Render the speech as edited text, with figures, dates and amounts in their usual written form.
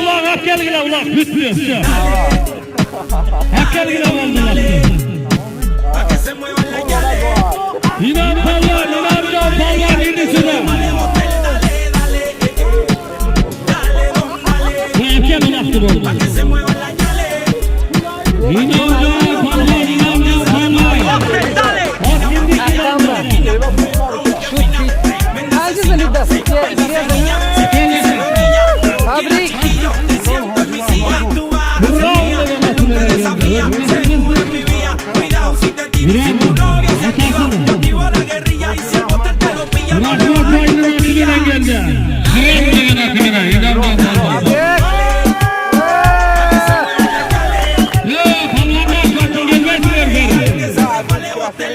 Ulan hak gelgine ulan lütfen. Hak gelgine ulan. İnan palvan indisine. Bu erken ulaştır oldu. İnan palvan. Antes ali da